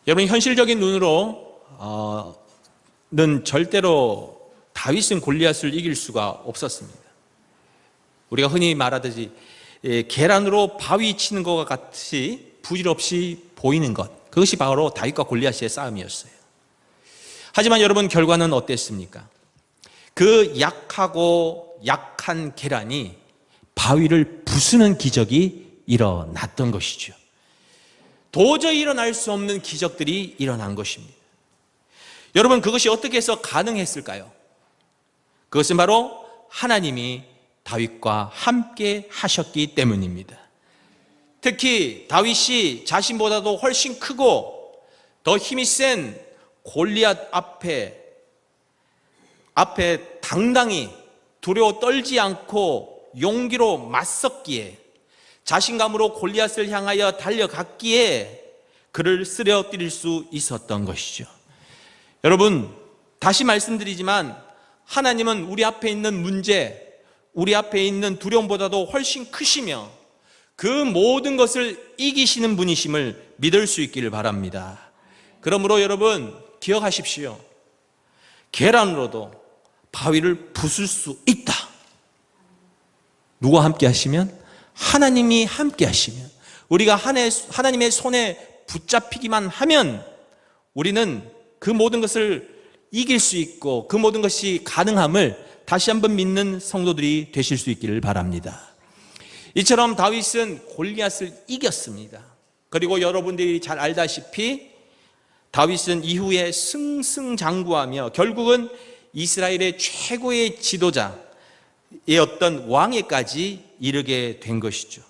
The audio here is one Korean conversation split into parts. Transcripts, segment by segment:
여러분, 현실적인 눈으로는 절대로 다윗은 골리앗을 이길 수가 없었습니다. 우리가 흔히 말하듯이 계란으로 바위 치는 것과 같이 부질없이 보이는 것, 그것이 바로 다윗과 골리앗의 싸움이었어요. 하지만 여러분, 결과는 어땠습니까? 그 약하고 약한 계란이 바위를 부수는 기적이 일어났던 것이죠. 도저히 일어날 수 없는 기적들이 일어난 것입니다. 여러분, 그것이 어떻게 해서 가능했을까요? 그것은 바로 하나님이 다윗과 함께 하셨기 때문입니다. 특히 다윗이 자신보다도 훨씬 크고 더 힘이 센 골리앗 앞에 당당히 두려워 떨지 않고 용기로 맞섰기에, 자신감으로 골리앗을 향하여 달려갔기에 그를 쓰러뜨릴 수 있었던 것이죠. 여러분, 다시 말씀드리지만 하나님은 우리 앞에 있는 문제, 우리 앞에 있는 두려움보다도 훨씬 크시며 그 모든 것을 이기시는 분이심을 믿을 수 있기를 바랍니다. 그러므로 여러분, 기억하십시오. 계란으로도 바위를 부술 수 있다. 누가 함께 하시면? 하나님이 함께 하시면, 우리가 하나님의 손에 붙잡히기만 하면 우리는 그 모든 것을 이길 수 있고 그 모든 것이 가능함을 다시 한번 믿는 성도들이 되실 수 있기를 바랍니다. 이처럼 다윗은 골리앗을 이겼습니다. 그리고 여러분들이 잘 알다시피 다윗은 이후에 승승장구하며 결국은 이스라엘의 최고의 지도자의 어떤 왕에까지 이르게 된 것이죠.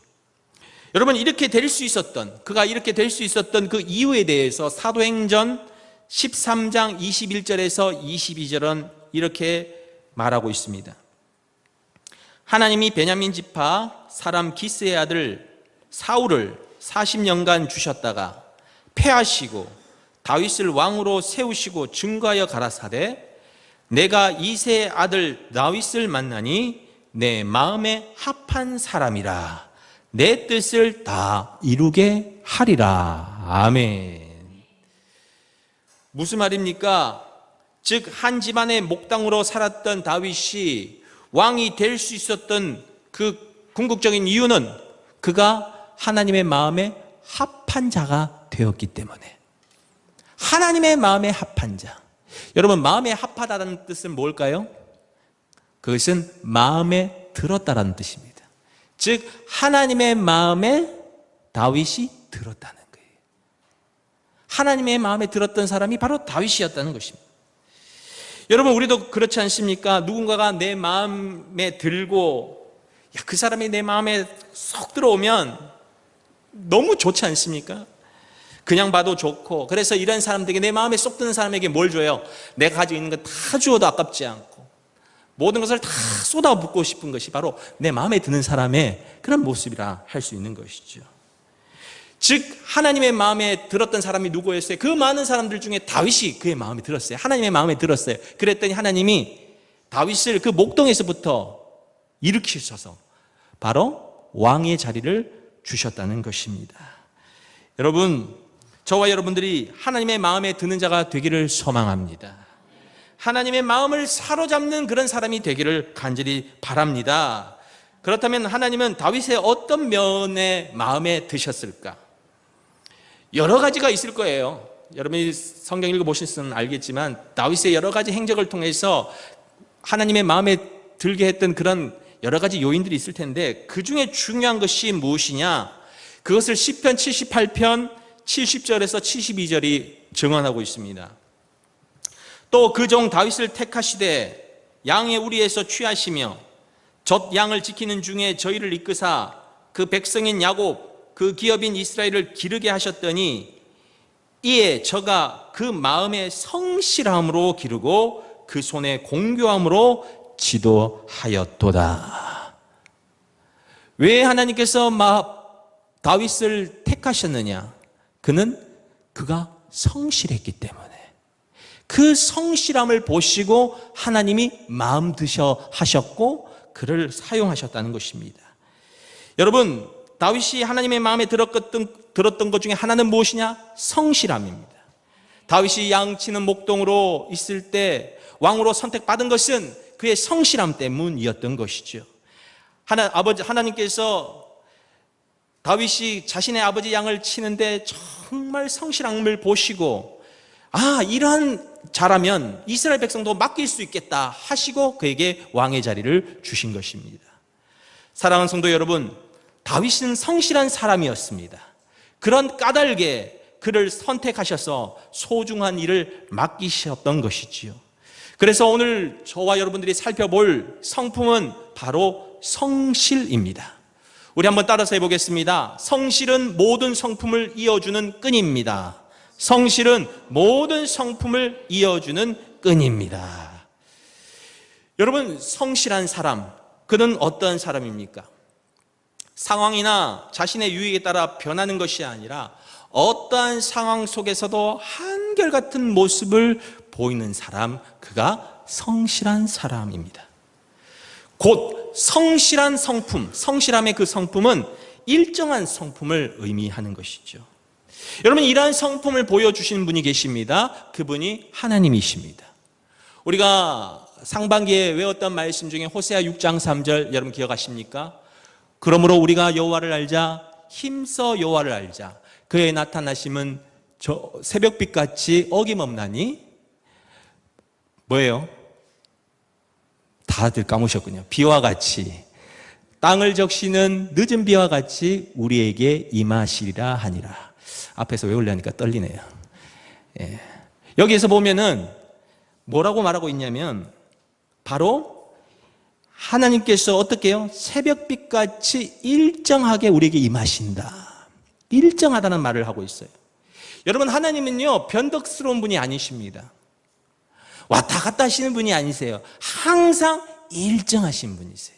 여러분, 이렇게 될 수 있었던, 그가 이렇게 될 수 있었던 그 이유에 대해서 사도행전 13장 21절에서 22절은 이렇게 말하고 있습니다. 하나님이 베냐민 지파 사람 기스의 아들 사울을 40년간 주셨다가 패하시고 다윗을 왕으로 세우시고 증거하여 가라사대, 내가 이새의 아들 다윗을 만나니 내 마음에 합한 사람이라, 내 뜻을 다 이루게 하리라. 아멘. 무슨 말입니까? 즉, 한 집안의 목당으로 살았던 다윗이 왕이 될 수 있었던 그 궁극적인 이유는 그가 하나님의 마음에 합한 자가 되었기 때문에. 하나님의 마음에 합한 자. 여러분, 마음에 합하다는 뜻은 뭘까요? 그것은 마음에 들었다라는 뜻입니다. 즉, 하나님의 마음에 다윗이 들었다는 거예요. 하나님의 마음에 들었던 사람이 바로 다윗이었다는 것입니다. 여러분, 우리도 그렇지 않습니까? 누군가가 내 마음에 들고 그 사람이 내 마음에 쏙 들어오면 너무 좋지 않습니까? 그냥 봐도 좋고, 그래서 이런 사람들에게, 내 마음에 쏙 드는 사람에게 뭘 줘요? 내가 가지고 있는 거 다 주어도 아깝지 않고 모든 것을 다 쏟아붓고 싶은 것이 바로 내 마음에 드는 사람의 그런 모습이라 할 수 있는 것이죠. 즉, 하나님의 마음에 들었던 사람이 누구였어요? 그 많은 사람들 중에 다윗이 그의 마음에 들었어요. 하나님의 마음에 들었어요. 그랬더니 하나님이 다윗을 그 목동에서부터 일으키셔서 바로 왕의 자리를 주셨다는 것입니다. 여러분, 저와 여러분들이 하나님의 마음에 드는 자가 되기를 소망합니다. 하나님의 마음을 사로잡는 그런 사람이 되기를 간절히 바랍니다. 그렇다면 하나님은 다윗의 어떤 면에 마음에 드셨을까? 여러 가지가 있을 거예요. 여러분이 성경 읽어보셨으면 알겠지만 다윗의 여러 가지 행적을 통해서 하나님의 마음에 들게 했던 그런 여러 가지 요인들이 있을 텐데, 그 중에 중요한 것이 무엇이냐? 그것을 시편 78편 70절에서 72절이 증언하고 있습니다. 또 그 종 다윗을 택하시되 양의 우리에서 취하시며 젖 양을 지키는 중에 저희를 이끄사 그 백성인 야곱 그 기업인 이스라엘을 기르게 하셨더니 이에 저가 그 마음의 성실함으로 기르고 그 손의 공교함으로 지도하였도다. 왜 하나님께서 다윗을 택하셨느냐? 그가 성실했기 때문에. 그 성실함을 보시고 하나님이 마음 드셔 하셨고 그를 사용하셨다는 것입니다. 여러분, 다윗이 하나님의 마음에 들었던 것 중에 하나는 무엇이냐? 성실함입니다. 다윗이 양치는 목동으로 있을 때 왕으로 선택받은 것은 그의 성실함 때문이었던 것이죠. 하나님께서 다윗이 자신의 아버지 양을 치는데 정말 성실함을 보시고, 이러한 자라면 이스라엘 백성도 맡길 수 있겠다 하시고 그에게 왕의 자리를 주신 것입니다. 사랑하는 성도 여러분, 다윗은 성실한 사람이었습니다. 그런 까닭에 그를 선택하셔서 소중한 일을 맡기셨던 것이지요. 그래서 오늘 저와 여러분들이 살펴볼 성품은 바로 성실입니다. 우리 한번 따라서 해보겠습니다. 성실은 모든 성품을 이어주는 끈입니다. 성실은 모든 성품을 이어주는 끈입니다. 여러분, 성실한 사람, 그는 어떤 사람입니까? 상황이나 자신의 유익에 따라 변하는 것이 아니라 어떠한 상황 속에서도 한결같은 모습을 보이는 사람, 그가 성실한 사람입니다. 곧 성실한 성품, 성실함의 그 성품은 일정한 성품을 의미하는 것이죠. 여러분, 이러한 성품을 보여주시는 분이 계십니다. 그분이 하나님이십니다. 우리가 상반기에 외웠던 말씀 중에 호세아 6장 3절 여러분 기억하십니까? 그러므로 우리가 여호와를 알자, 힘써 여호와를 알자. 그의 나타나심은 저 새벽빛같이 어김없나니. 뭐예요? 다들 까무셨군요. 비와 같이, 땅을 적시는 늦은 비와 같이 우리에게 임하시리라 하니라. 앞에서 외우려니까 떨리네요. 여기에서 보면은 뭐라고 말하고 있냐면 바로 하나님께서 어떻게 해요? 새벽빛같이 일정하게 우리에게 임하신다. 일정하다는 말을 하고 있어요. 여러분, 하나님은요 변덕스러운 분이 아니십니다. 왔다 갔다 하시는 분이 아니세요. 항상 일정하신 분이세요.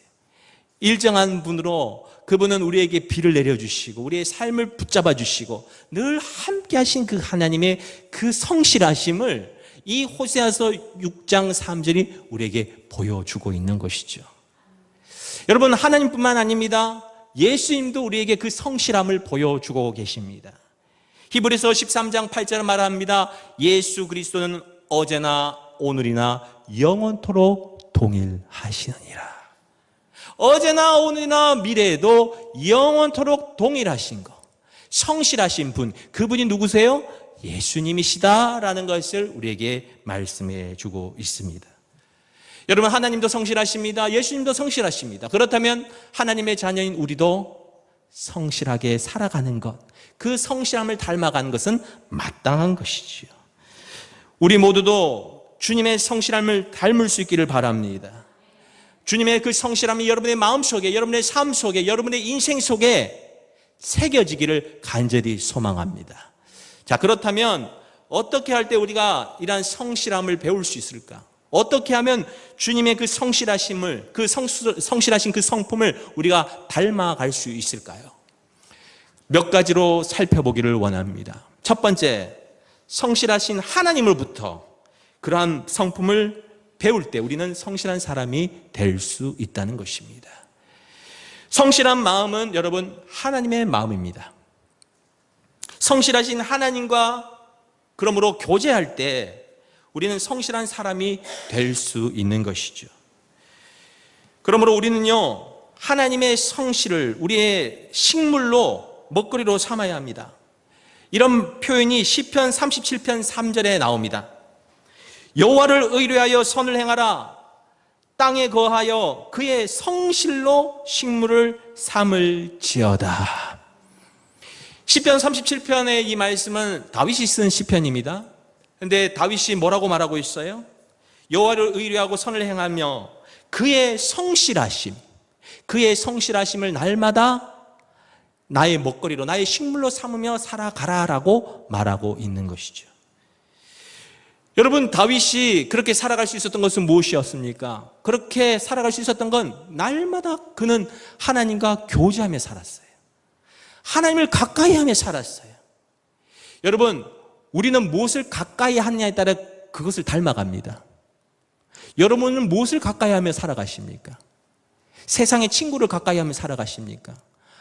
일정한 분으로 그분은 우리에게 비를 내려주시고 우리의 삶을 붙잡아 주시고 늘 함께 하신 그 하나님의 그 성실하심을 이 호세아서 6장 3절이 우리에게 보여주고 있는 것이죠. 여러분, 하나님뿐만 아닙니다. 예수님도 우리에게 그 성실함을 보여주고 계십니다. 히브리서 13장 8절에 말합니다. 예수 그리스도는 어제나 오늘이나 영원토록 동일하시느니라. 어제나 오늘이나 미래에도 영원토록 동일하신 것, 성실하신 분, 그분이 누구세요? 예수님이시다라는 것을 우리에게 말씀해 주고 있습니다. 여러분, 하나님도 성실하십니다. 예수님도 성실하십니다. 그렇다면 하나님의 자녀인 우리도 성실하게 살아가는 것, 그 성실함을 닮아가는 것은 마땅한 것이지요. 우리 모두도 주님의 성실함을 닮을 수 있기를 바랍니다. 주님의 그 성실함이 여러분의 마음속에, 여러분의 삶 속에, 여러분의 인생 속에 새겨지기를 간절히 소망합니다. 자, 그렇다면 어떻게 할 때 우리가 이러한 성실함을 배울 수 있을까? 어떻게 하면 주님의 그 성실하심을, 그 성실하신 그 성품을 우리가 닮아갈 수 있을까요? 몇 가지로 살펴보기를 원합니다. 첫 번째, 성실하신 하나님으로부터 그러한 성품을 배울 때 우리는 성실한 사람이 될 수 있다는 것입니다. 성실한 마음은 여러분 하나님의 마음입니다. 성실하신 하나님과 그러므로 교제할 때 우리는 성실한 사람이 될 수 있는 것이죠. 그러므로 우리는요 하나님의 성실을 우리의 식물로 먹거리로 삼아야 합니다. 이런 표현이 시편 37편 3절에 나옵니다. 여호와를 의뢰하여 선을 행하라. 땅에 거하여 그의 성실로 식물을 삼을지어다. 시편 37편의 이 말씀은 다윗이 쓴 시편입니다. 그런데 다윗이 뭐라고 말하고 있어요? 여호와를 의뢰하고 선을 행하며 그의 성실하심, 그의 성실하심을 날마다 나의 먹거리로, 나의 식물로 삼으며 살아가라라고 말하고 있는 것이죠. 여러분, 다윗이 그렇게 살아갈 수 있었던 것은 무엇이었습니까? 그렇게 살아갈 수 있었던 건 날마다 그는 하나님과 교제하며 살았어요. 하나님을 가까이 하며 살았어요. 여러분, 우리는 무엇을 가까이 하느냐에 따라 그것을 닮아갑니다. 여러분은 무엇을 가까이 하며 살아가십니까? 세상의 친구를 가까이 하며 살아가십니까?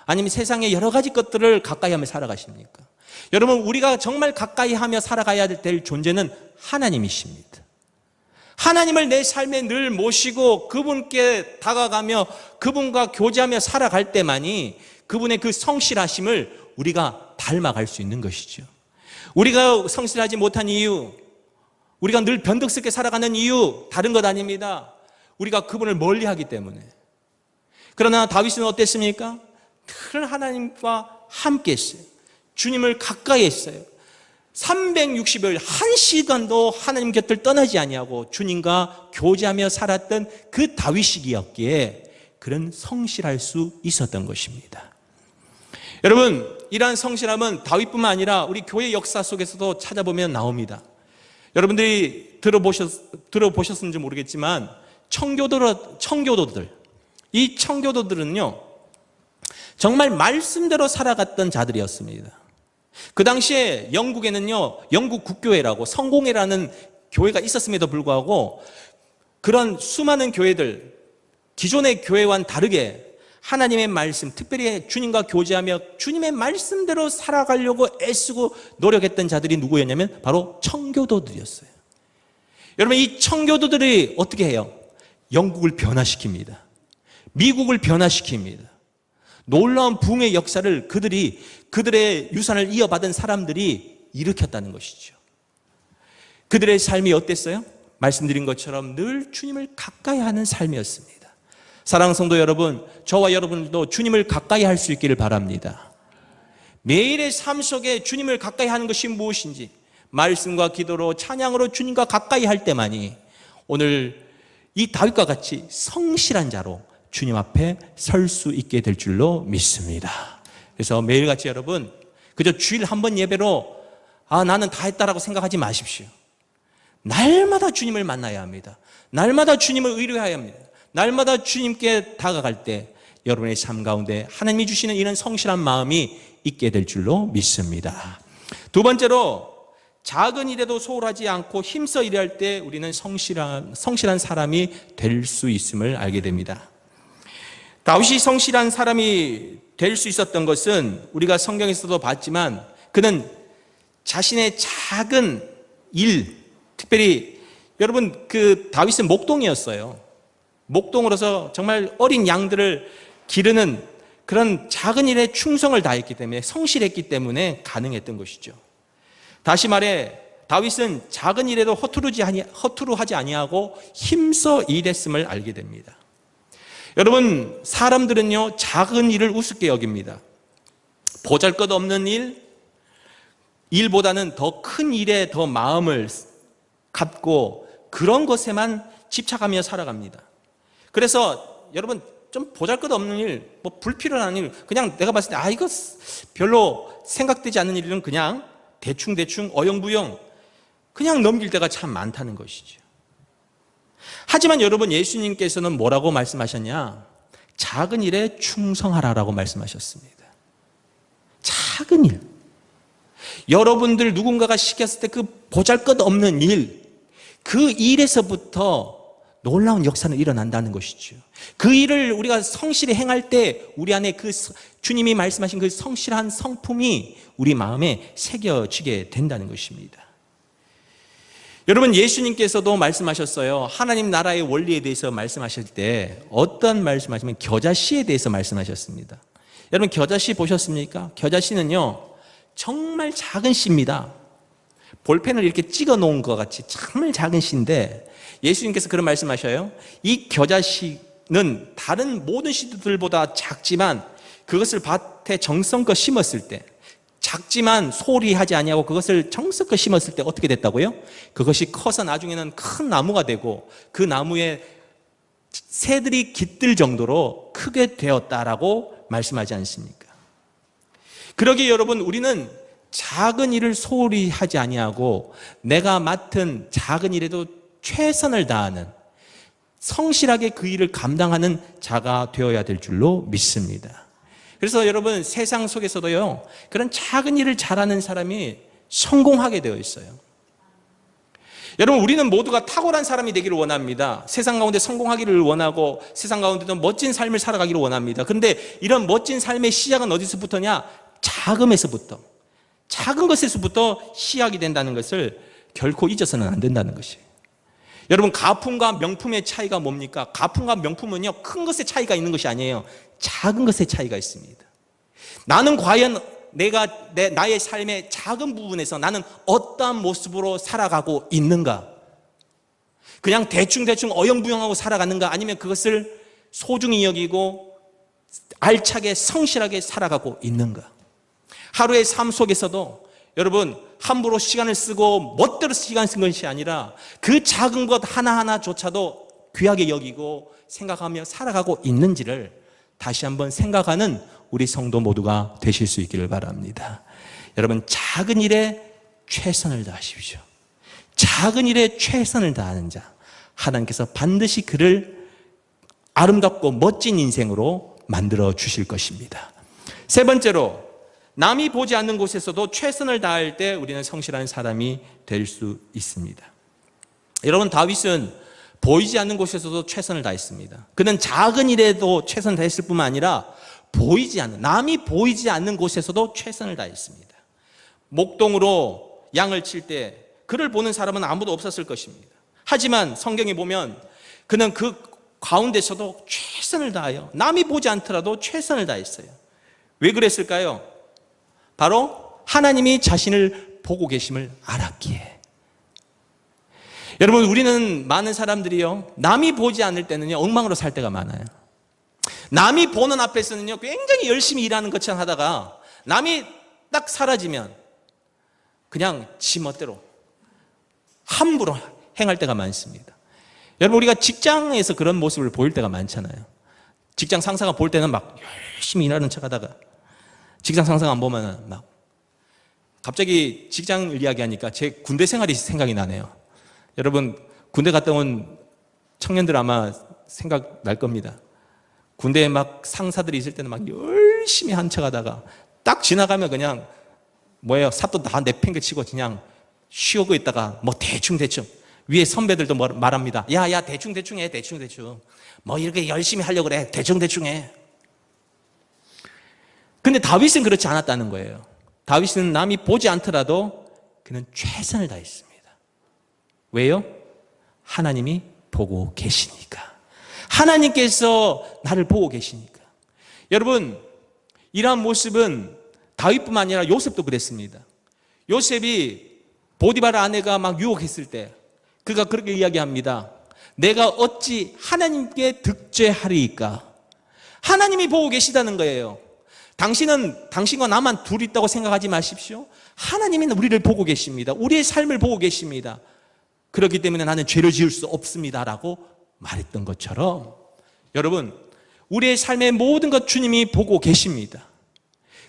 아니면 세상의 여러 가지 것들을 가까이 하며 살아가십니까? 여러분, 우리가 정말 가까이 하며 살아가야 될 존재는 하나님이십니다. 하나님을 내 삶에 늘 모시고 그분께 다가가며 그분과 교제하며 살아갈 때만이 그분의 그 성실하심을 우리가 닮아갈 수 있는 것이죠. 우리가 성실하지 못한 이유, 우리가 늘 변덕스럽게 살아가는 이유 다른 것 아닙니다. 우리가 그분을 멀리하기 때문에. 그러나 다윗은 어땠습니까? 늘 하나님과 함께 했어요. 주님을 가까이 했어요. 360일 1시간도 하나님 곁을 떠나지 아니하고 주님과 교제하며 살았던 그 다윗이기였기에 그런 성실할 수 있었던 것입니다. 여러분, 이러한 성실함은 다윗뿐만 아니라 우리 교회 역사 속에서도 찾아보면 나옵니다. 여러분들이 들어보셨는지 모르겠지만 청교도들, 이 청교도들은요 정말 말씀대로 살아갔던 자들이었습니다. 그 당시에 영국에는요 영국 국교회라고 성공회라는 교회가 있었음에도 불구하고 그런 수많은 교회들, 기존의 교회와는 다르게 하나님의 말씀, 특별히 주님과 교제하며 주님의 말씀대로 살아가려고 애쓰고 노력했던 자들이 누구였냐면 바로 청교도들이었어요. 여러분, 이 청교도들이 어떻게 해요? 영국을 변화시킵니다. 미국을 변화시킵니다. 놀라운 부흥의 역사를 그들의 유산을 이어받은 사람들이 일으켰다는 것이죠. 그들의 삶이 어땠어요? 말씀드린 것처럼 늘 주님을 가까이 하는 삶이었습니다. 사랑하는 성도 여러분, 저와 여러분들도 주님을 가까이 할 수 있기를 바랍니다. 매일의 삶 속에 주님을 가까이 하는 것이 무엇인지 말씀과 기도로 찬양으로 주님과 가까이 할 때만이 오늘 이 다윗과 같이 성실한 자로 주님 앞에 설 수 있게 될 줄로 믿습니다. 그래서 매일같이 여러분, 그저 주일 한 번 예배로 나는 다 했다라고 생각하지 마십시오. 날마다 주님을 만나야 합니다. 날마다 주님을 의뢰해야 합니다. 날마다 주님께 다가갈 때 여러분의 삶 가운데 하나님이 주시는 이런 성실한 마음이 있게 될 줄로 믿습니다. 두 번째로, 작은 일에도 소홀하지 않고 힘써 일할 때 우리는 성실한 사람이 될 수 있음을 알게 됩니다. 다윗이 성실한 사람이 될 수 있었던 것은 우리가 성경에서도 봤지만 그는 자신의 작은 일, 특별히 여러분 그 다윗은 목동이었어요. 목동으로서 정말 어린 양들을 기르는 그런 작은 일에 충성을 다했기 때문에, 성실했기 때문에 가능했던 것이죠. 다시 말해 다윗은 작은 일에도 허투루하지 아니하고 힘써 일했음을 알게 됩니다. 여러분, 사람들은요 작은 일을 우습게 여깁니다. 보잘것없는 일보다는 더 큰 일에 더 마음을 갖고 그런 것에만 집착하며 살아갑니다. 그래서 여러분, 좀 보잘것없는 일, 불필요한 일, 그냥 내가 봤을 때 이거 별로 생각되지 않는 일은 그냥 대충 어영부영 그냥 넘길 때가 참 많다는 것이죠. 하지만 여러분, 예수님께서는 뭐라고 말씀하셨냐? 작은 일에 충성하라라고 말씀하셨습니다. 작은 일, 여러분들 누군가가 시켰을 때 그 보잘것없는 일, 그 일에서부터 놀라운 역사는 일어난다는 것이죠. 그 일을 우리가 성실히 행할 때 우리 안에 그 주님이 말씀하신 그 성실한 성품이 우리 마음에 새겨지게 된다는 것입니다. 여러분, 예수님께서도 말씀하셨어요. 하나님 나라의 원리에 대해서 말씀하실 때 어떤 말씀하시면 겨자씨에 대해서 말씀하셨습니다. 여러분, 겨자씨 보셨습니까? 겨자씨는요 정말 작은 씨입니다. 볼펜을 이렇게 찍어 놓은 것 같이 정말 작은 씨인데 예수님께서 그런 말씀하셔요. 이 겨자씨는 다른 모든 씨들보다 작지만 그것을 밭에 정성껏 심었을 때, 작지만 소홀히 하지 아니하고 그것을 정성껏 심었을 때 어떻게 됐다고요? 그것이 커서 나중에는 큰 나무가 되고 그 나무에 새들이 깃들 정도로 크게 되었다라고 말씀하지 않습니까? 그러기에 여러분, 우리는 작은 일을 소홀히 하지 아니하고 내가 맡은 작은 일에도 최선을 다하는, 성실하게 그 일을 감당하는 자가 되어야 될 줄로 믿습니다. 그래서 여러분, 세상 속에서도요 그런 작은 일을 잘하는 사람이 성공하게 되어 있어요. 여러분, 우리는 모두가 탁월한 사람이 되기를 원합니다. 세상 가운데 성공하기를 원하고 세상 가운데도 멋진 삶을 살아가기를 원합니다. 그런데 이런 멋진 삶의 시작은 어디서부터냐? 자금에서부터, 작은 것에서부터 시작이 된다는 것을 결코 잊어서는 안 된다는 것이에요. 여러분, 가품과 명품의 차이가 뭡니까? 가품과 명품은요, 큰 것의 차이가 있는 것이 아니에요. 작은 것의 차이가 있습니다. 나는 과연 나의 삶의 작은 부분에서 나는 어떠한 모습으로 살아가고 있는가? 그냥 대충대충 어영부영하고 살아가는가? 아니면 그것을 소중히 여기고 알차게 성실하게 살아가고 있는가? 하루의 삶 속에서도 여러분, 함부로 시간을 쓰고 멋대로 시간 쓴 것이 아니라 그 작은 것 하나하나조차도 귀하게 여기고 생각하며 살아가고 있는지를 다시 한번 생각하는 우리 성도 모두가 되실 수 있기를 바랍니다. 여러분, 작은 일에 최선을 다하십시오. 작은 일에 최선을 다하는 자, 하나님께서 반드시 그를 아름답고 멋진 인생으로 만들어 주실 것입니다. 세 번째로, 남이 보지 않는 곳에서도 최선을 다할 때 우리는 성실한 사람이 될 수 있습니다. 여러분, 다윗은 보이지 않는 곳에서도 최선을 다했습니다. 그는 작은 일에도 최선을 다했을 뿐만 아니라 남이 보이지 않는 곳에서도 최선을 다했습니다. 목동으로 양을 칠 때 그를 보는 사람은 아무도 없었을 것입니다. 하지만 성경에 보면 그는 그 가운데서도 최선을 다하여 남이 보지 않더라도 최선을 다했어요. 왜 그랬을까요? 바로 하나님이 자신을 보고 계심을 알았기에. 여러분, 우리는 많은 사람들이요, 남이 보지 않을 때는요, 엉망으로 살 때가 많아요. 남이 보는 앞에서는요, 굉장히 열심히 일하는 것처럼 하다가 남이 딱 사라지면 그냥 지 멋대로 함부로 행할 때가 많습니다. 여러분, 우리가 직장에서 그런 모습을 보일 때가 많잖아요. 직장 상사가 볼 때는 막 열심히 일하는 척 하다가 직장 상사가 안 보면 막, 갑자기 직장을 이야기하니까 제 군대 생활이 생각이 나네요. 여러분, 군대 갔다 온 청년들 아마 생각날 겁니다. 군대에 막 상사들이 있을 때는 막 열심히 한 척 하다가 딱 지나가면 그냥 삽도 다 내팽개치고 그냥 쉬고 있다가 대충 위에 선배들도 말합니다. 야 대충 해. 이렇게 열심히 하려고 그래. 대충 해. 근데 다윗은 그렇지 않았다는 거예요. 다윗은 남이 보지 않더라도 그는 최선을 다했습니다. 왜요? 하나님이 보고 계시니까. 하나님께서 나를 보고 계시니까. 여러분, 이러한 모습은 다윗뿐만 아니라 요셉도 그랬습니다. 요셉이 보디바라 아내가 막 유혹했을 때 그가 그렇게 이야기합니다. 내가 어찌 하나님께 득죄하리이까? 하나님이 보고 계시다는 거예요. 당신은 당신과 나만 둘이 있다고 생각하지 마십시오. 하나님이 우리를 보고 계십니다. 우리의 삶을 보고 계십니다. 그렇기 때문에 나는 죄를 지을 수 없습니다라고 말했던 것처럼, 여러분, 우리의 삶의 모든 것 주님이 보고 계십니다.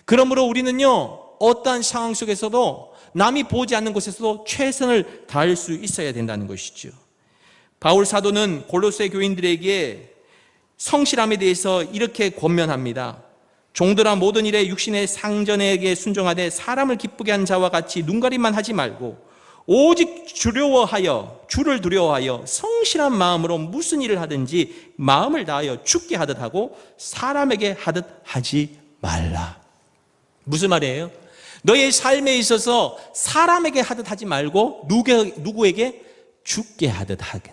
그러므로 우리는요, 어떠한 상황 속에서도 남이 보지 않는 곳에서도 최선을 다할 수 있어야 된다는 것이죠. 바울 사도는 골로새 교인들에게 성실함에 대해서 이렇게 권면합니다. 종들아 모든 일에 육신의 상전에게 순종하되 사람을 기쁘게 한 자와 같이 눈가림만 하지 말고 오직 주를 두려워하여 성실한 마음으로 무슨 일을 하든지 마음을 다하여 주께 하듯 하고 사람에게 하듯 하지 말라. 무슨 말이에요? 너의 삶에 있어서 사람에게 하듯 하지 말고 누구에게? 주께 하듯 하게.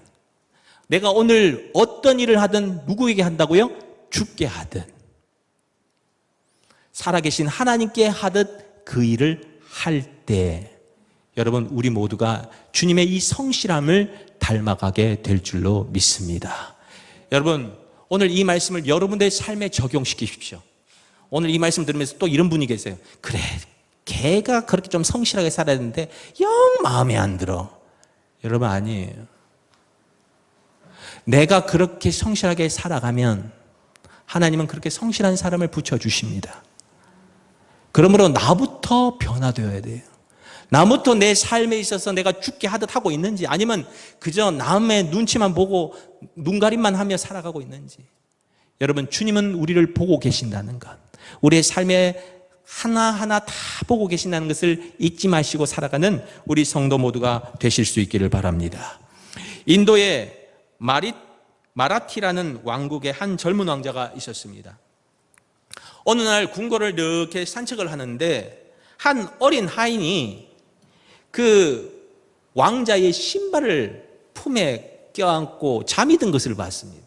내가 오늘 어떤 일을 하든 누구에게 한다고요? 주께 하듯. 살아계신 하나님께 하듯 그 일을 할 때, 여러분, 우리 모두가 주님의 이 성실함을 닮아가게 될 줄로 믿습니다. 여러분, 오늘 이 말씀을 여러분들의 삶에 적용시키십시오. 오늘 이 말씀 들으면서 또 이런 분이 계세요. 그래, 걔가 그렇게 좀 성실하게 살아야 되는데 영 마음에 안 들어. 여러분, 아니에요. 내가 그렇게 성실하게 살아가면 하나님은 그렇게 성실한 사람을 붙여주십니다. 그러므로 나부터 변화되어야 돼요. 나부터 내 삶에 있어서 내가 죽게 하듯 하고 있는지, 아니면 그저 남의 눈치만 보고 눈가림만 하며 살아가고 있는지. 여러분, 주님은 우리를 보고 계신다는 것, 우리의 삶의 하나하나 다 보고 계신다는 것을 잊지 마시고 살아가는 우리 성도 모두가 되실 수 있기를 바랍니다. 인도에 마라티라는 왕국의 한 젊은 왕자가 있었습니다. 어느 날 궁궐을 이렇게 산책을 하는데 한 어린 하인이 그 왕자의 신발을 품에 껴안고 잠이 든 것을 봤습니다.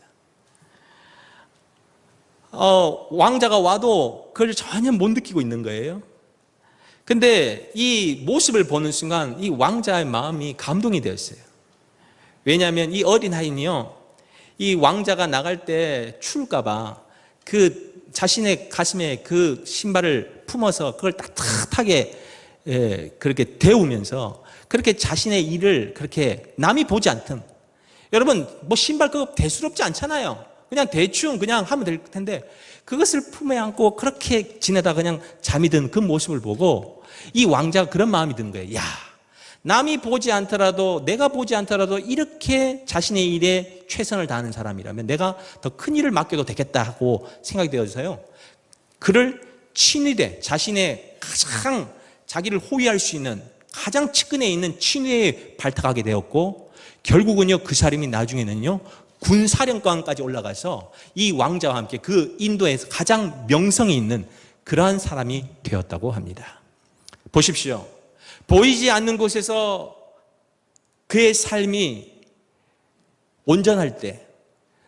왕자가 와도 그걸 전혀 못 느끼고 있는 거예요. 근데 이 모습을 보는 순간 이 왕자의 마음이 감동이 되었어요. 왜냐하면 이 어린 아이는요, 이 왕자가 나갈 때 추울까봐 그 자신의 가슴에 그 신발을 품어서 그걸 따뜻하게 그렇게 데우면서 그렇게 자신의 일을 그렇게 남이 보지 않든, 여러분 뭐 신발 그거 대수롭지 않잖아요. 그냥 대충 그냥 하면 될 텐데 그것을 품에 안고 그렇게 지내다 그냥 잠이 든 그 모습을 보고 이 왕자가 그런 마음이 든 거예요. 야, 남이 보지 않더라도, 내가 보지 않더라도 이렇게 자신의 일에 최선을 다하는 사람이라면 내가 더 큰 일을 맡겨도 되겠다 하고 생각이 되어서요, 그를 친위대, 자신의 가장 자기를 호위할 수 있는 가장 측근에 있는 친위에 발탁하게 되었고, 결국은요 그 사람이 나중에는요 군사령관까지 올라가서 이 왕자와 함께 그 인도에서 가장 명성이 있는 그러한 사람이 되었다고 합니다. 보십시오. 보이지 않는 곳에서 그의 삶이 온전할 때,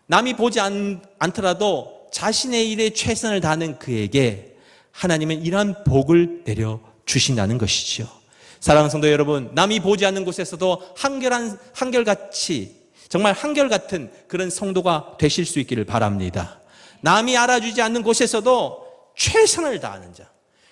남이 보지 않더라도 자신의 일에 최선을 다하는 그에게 하나님은 이러한 복을 내려주신다는 것이죠. 사랑하는 성도 여러분, 남이 보지 않는 곳에서도 한결같이, 정말 한결같은 그런 성도가 되실 수 있기를 바랍니다. 남이 알아주지 않는 곳에서도 최선을 다하는 자,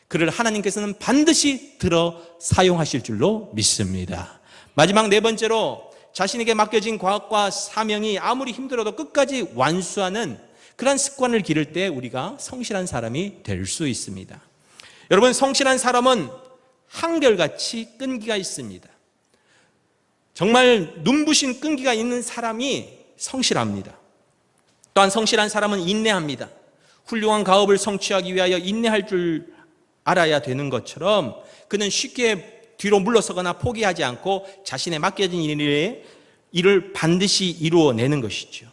그를 하나님께서는 반드시 들어 사용하실 줄로 믿습니다. 마지막 네 번째로, 자신에게 맡겨진 과업과 사명이 아무리 힘들어도 끝까지 완수하는 그런 습관을 기를 때 우리가 성실한 사람이 될 수 있습니다. 여러분, 성실한 사람은 한결같이 끈기가 있습니다. 정말 눈부신 끈기가 있는 사람이 성실합니다. 또한 성실한 사람은 인내합니다. 훌륭한 가업을 성취하기 위하여 인내할 줄 알아야 되는 것처럼 그는 쉽게 뒤로 물러서거나 포기하지 않고 자신의 맡겨진 일을 반드시 이루어내는 것이죠.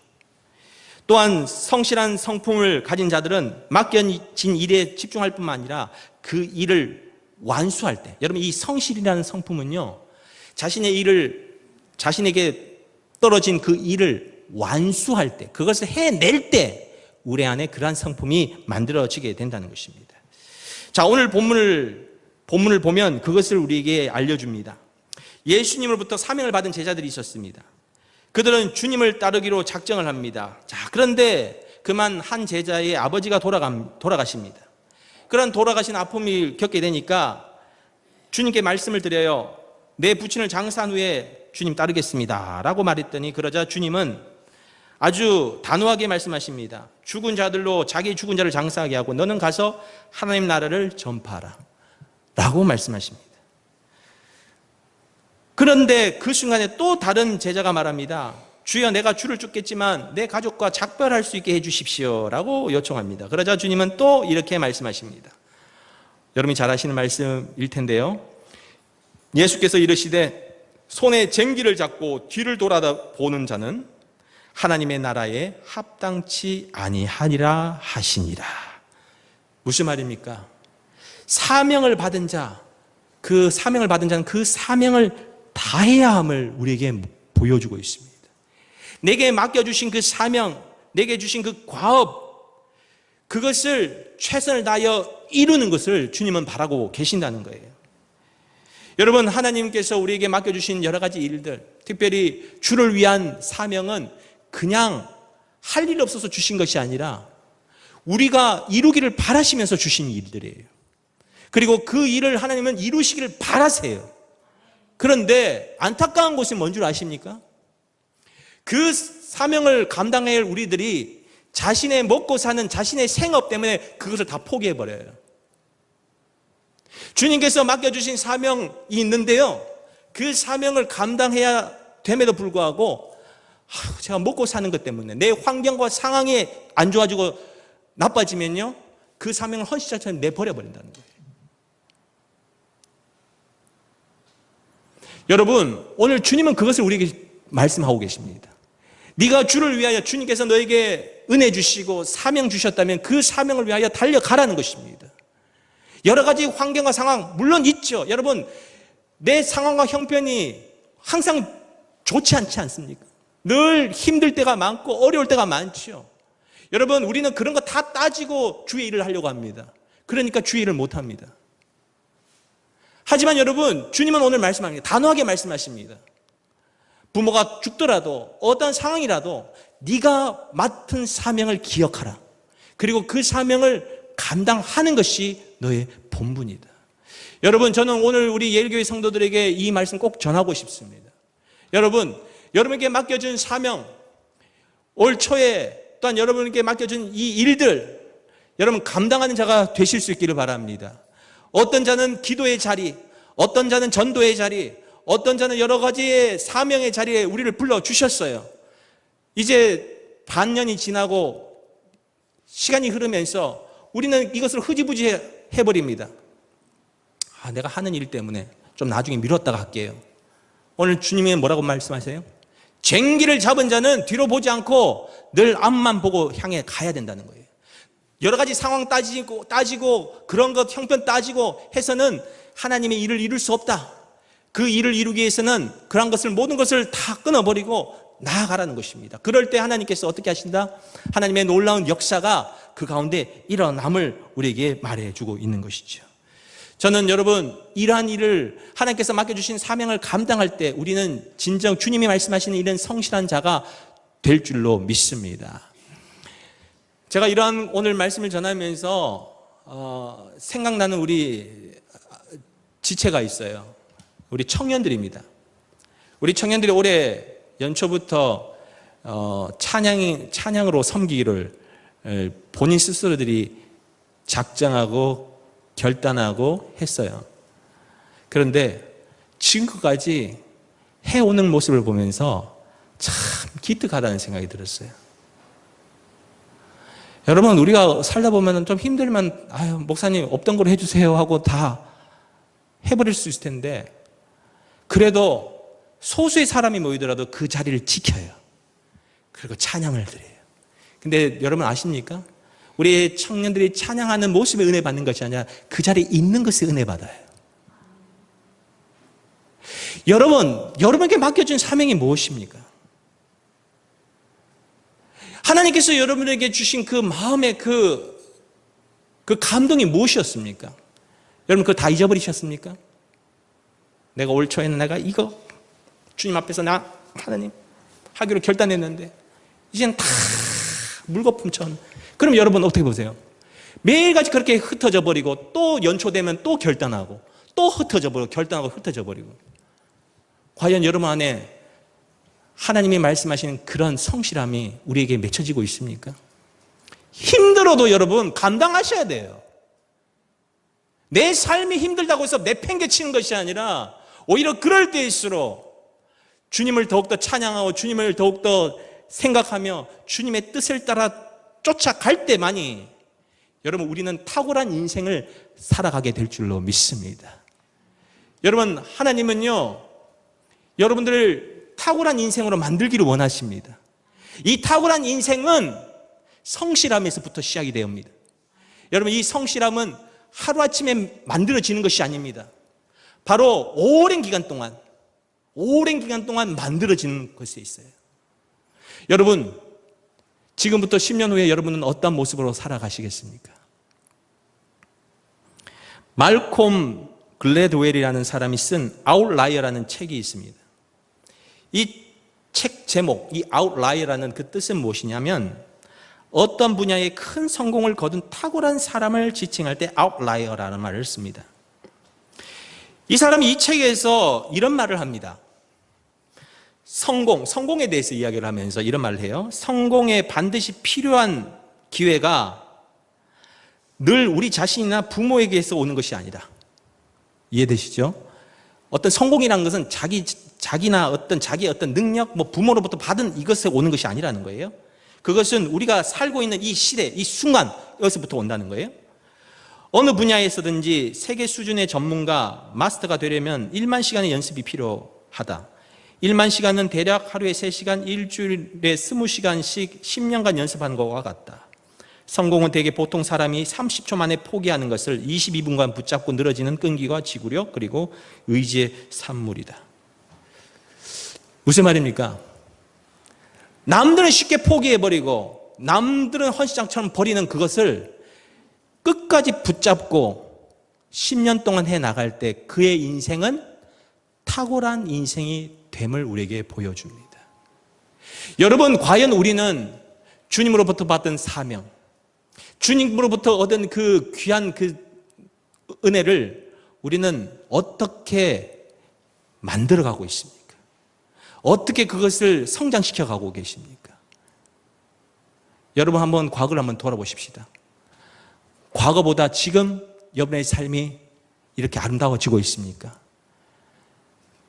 또한 성실한 성품을 가진 자들은 맡겨진 일에 집중할 뿐만 아니라 그 일을 완수할 때, 여러분 이 성실이라는 성품은요, 자신에게 떨어진 그 일을 완수할 때, 그것을 해낼 때 우리 안에 그러한 성품이 만들어지게 된다는 것입니다. 자, 오늘 본문을 보면 그것을 우리에게 알려줍니다. 예수님으로부터 사명을 받은 제자들이 있었습니다. 그들은 주님을 따르기로 작정을 합니다. 자, 그런데 그만 한 제자의 아버지가 돌아가십니다. 그런 돌아가신 아픔을 겪게 되니까 주님께 말씀을 드려요. 내 부친을 장사한 후에 주님 따르겠습니다 라고 말했더니, 그러자 주님은 아주 단호하게 말씀하십니다. 죽은 자들로 자기 죽은 자를 장사하게 하고 너는 가서 하나님 나라를 전파하라 라고 말씀하십니다. 그런데 그 순간에 또 다른 제자가 말합니다. 주여, 내가 주를 쫓겠지만 내 가족과 작별할 수 있게 해주십시오 라고 요청합니다. 그러자 주님은 또 이렇게 말씀하십니다. 여러분이 잘 아시는 말씀일 텐데요, 예수께서 이르시되 손에 쟁기를 잡고 뒤를 돌아보는 자는 하나님의 나라에 합당치 아니하리라 하시니라. 무슨 말입니까? 사명을 받은 자, 그 사명을 받은 자는 그 사명을 다해야 함을 우리에게 보여주고 있습니다. 내게 맡겨주신 그 사명, 내게 주신 그 과업, 그것을 최선을 다하여 이루는 것을 주님은 바라고 계신다는 거예요. 여러분, 하나님께서 우리에게 맡겨주신 여러 가지 일들, 특별히 주를 위한 사명은 그냥 할 일 없어서 주신 것이 아니라 우리가 이루기를 바라시면서 주신 일들이에요. 그리고 그 일을 하나님은 이루시기를 바라세요. 그런데 안타까운 것이 뭔 줄 아십니까? 그 사명을 감당해야 할 우리들이 자신의 먹고 사는 자신의 생업 때문에 그것을 다 포기해버려요. 주님께서 맡겨주신 사명이 있는데요, 그 사명을 감당해야 됨에도 불구하고 제가 먹고 사는 것 때문에 내 환경과 상황이 안 좋아지고 나빠지면요, 그 사명을 헌신자처럼 내버려버린다는 거예요. 여러분, 오늘 주님은 그것을 우리에게 말씀하고 계십니다. 네가 주를 위하여 주님께서 너에게 은혜 주시고 사명 주셨다면 그 사명을 위하여 달려가라는 것입니다. 여러 가지 환경과 상황 물론 있죠. 여러분, 내 상황과 형편이 항상 좋지 않지 않습니까? 늘 힘들 때가 많고 어려울 때가 많죠. 여러분, 우리는 그런 거 다 따지고 주의 일을 하려고 합니다. 그러니까 주의 일을 못 합니다. 하지만 여러분, 주님은 오늘 말씀합니다. 단호하게 말씀하십니다. 부모가 죽더라도 어떤 상황이라도 네가 맡은 사명을 기억하라. 그리고 그 사명을 감당하는 것이 너의 본분이다. 여러분, 저는 오늘 우리 예일교회 성도들에게 이 말씀 꼭 전하고 싶습니다. 여러분, 여러분에게 맡겨준 사명, 올 초에 또한 여러분에게 맡겨준 이 일들, 여러분 감당하는 자가 되실 수 있기를 바랍니다. 어떤 자는 기도의 자리, 어떤 자는 전도의 자리, 어떤 자는 여러 가지의 사명의 자리에 우리를 불러주셨어요. 이제 반년이 지나고 시간이 흐르면서 우리는 이것을 흐지부지 해버립니다. 내가 하는 일 때문에 좀 나중에 미뤘다가 할게요. 오늘 주님이 뭐라고 말씀하세요? 쟁기를 잡은 자는 뒤로 보지 않고 늘 앞만 보고 향해 가야 된다는 거예요. 여러 가지 상황 따지고 그런 것 형편 따지고 해서는 하나님의 일을 이룰 수 없다. 그 일을 이루기 위해서는 그런 것을 모든 것을 다 끊어버리고 나아가라는 것입니다. 그럴 때 하나님께서 어떻게 하신다? 하나님의 놀라운 역사가 그 가운데 일어남을 우리에게 말해주고 있는 것이죠. 저는 여러분, 이러한 일을 하나님께서 맡겨주신 사명을 감당할 때 우리는 진정 주님이 말씀하시는 이런 성실한 자가 될 줄로 믿습니다. 제가 이러한 오늘 말씀을 전하면서 생각나는 우리 지체가 있어요. 우리 청년들입니다. 우리 청년들이 올해 연초부터 찬양으로 섬기기를 본인 스스로들이 작정하고 결단하고 했어요. 그런데 지금까지 해오는 모습을 보면서 참 기특하다는 생각이 들었어요. 여러분, 우리가 살다 보면 좀 힘들면 목사님 없던 걸 해주세요 하고 다 해버릴 수 있을 텐데, 그래도 소수의 사람이 모이더라도 그 자리를 지켜요. 그리고 찬양을 드려요. 근데 여러분 아십니까? 우리 청년들이 찬양하는 모습에 은혜 받는 것이 아니라 그 자리에 있는 것에 은혜 받아요. 여러분에게 맡겨준 사명이 무엇입니까? 하나님께서 여러분에게 주신 그 마음의 그 감동이 무엇이었습니까? 여러분 그거 다 잊어버리셨습니까? 내가 올 초에는 내가 이거 주님 앞에서 하나님 하기로 결단했는데 이제는 다 물거품처럼. 그럼 여러분 어떻게 보세요? 매일같이 그렇게 흩어져 버리고 또 연초되면 또 결단하고 또 흩어져 버리고 결단하고 흩어져 버리고. 과연 여러분 안에 하나님이 말씀하시는 그런 성실함이 우리에게 맺혀지고 있습니까? 힘들어도 여러분 감당하셔야 돼요. 내 삶이 힘들다고 해서 내팽개치는 것이 아니라 오히려 그럴 때일수록 주님을 더욱더 찬양하고 주님을 더욱더 생각하며 주님의 뜻을 따라 쫓아갈 때만이 여러분 우리는 탁월한 인생을 살아가게 될 줄로 믿습니다. 여러분 하나님은요 여러분들을 탁월한 인생으로 만들기를 원하십니다. 이 탁월한 인생은 성실함에서부터 시작이 됩니다. 여러분 이 성실함은 하루아침에 만들어지는 것이 아닙니다. 바로 오랜 기간 동안 만들어지는 것에 있어요. 여러분 지금부터 10년 후에 여러분은 어떤 모습으로 살아가시겠습니까? 말콤 글래드웰이라는 사람이 쓴 아웃라이어라는 책이 있습니다. 이 책 제목, 이 아웃라이어라는 그 뜻은 무엇이냐면 어떤 분야에 큰 성공을 거둔 탁월한 사람을 지칭할 때 아웃라이어라는 말을 씁니다. 이 사람이 이 책에서 이런 말을 합니다. 성공에 대해서 이야기를 하면서 이런 말을 해요. 성공에 반드시 필요한 기회가 늘 우리 자신이나 부모에게서 오는 것이 아니다. 이해되시죠? 어떤 성공이라는 것은 자기나 자기의 어떤 능력, 부모로부터 받은 이것에 오는 것이 아니라는 거예요. 그것은 우리가 살고 있는 이 시대, 이 순간, 여기서부터 온다는 거예요. 어느 분야에서든지 세계 수준의 전문가, 마스터가 되려면 1만 시간의 연습이 필요합니다. 하다. 1만 시간은 대략 하루에 3시간, 일주일에 20시간씩 10년간 연습한 것과 같다. 성공은 대개 보통 사람이 30초 만에 포기하는 것을 22분간 붙잡고 늘어지는 끈기와 지구력 그리고 의지의 산물이다. 무슨 말입니까? 남들은 쉽게 포기해버리고 남들은 헌시장처럼 버리는 그것을 끝까지 붙잡고 10년 동안 해나갈 때 그의 인생은 탁월한 인생이 됨을 우리에게 보여줍니다. 여러분, 과연 우리는 주님으로부터 받은 사명, 주님으로부터 얻은 그 귀한 그 은혜를 우리는 어떻게 만들어가고 있습니까? 어떻게 그것을 성장시켜 가고 계십니까? 여러분, 한번 과거를 한번 돌아보십시다. 과거보다 지금 여러분의 삶이 이렇게 아름다워지고 있습니까?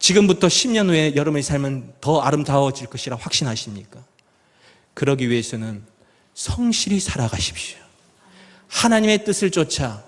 지금부터 10년 후에 여러분의 삶은 더 아름다워질 것이라 확신하십니까? 그러기 위해서는 성실히 살아가십시오. 하나님의 뜻을 쫓아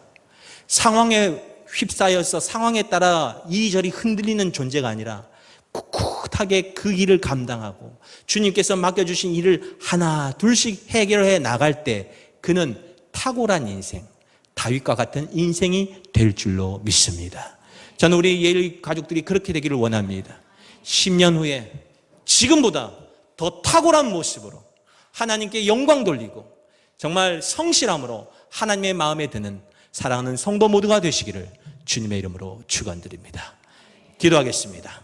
상황에 휩싸여서 상황에 따라 이리저리 흔들리는 존재가 아니라 꿋꿋하게 그 일을 감당하고 주님께서 맡겨주신 일을 하나 둘씩 해결해 나갈 때 그는 탁월한 인생, 다윗과 같은 인생이 될 줄로 믿습니다. 저는 우리 예일 가족들이 그렇게 되기를 원합니다. 10년 후에 지금보다 더 탁월한 모습으로 하나님께 영광 돌리고 정말 성실함으로 하나님의 마음에 드는 사랑하는 성도 모두가 되시기를 주님의 이름으로 축원드립니다. 기도하겠습니다.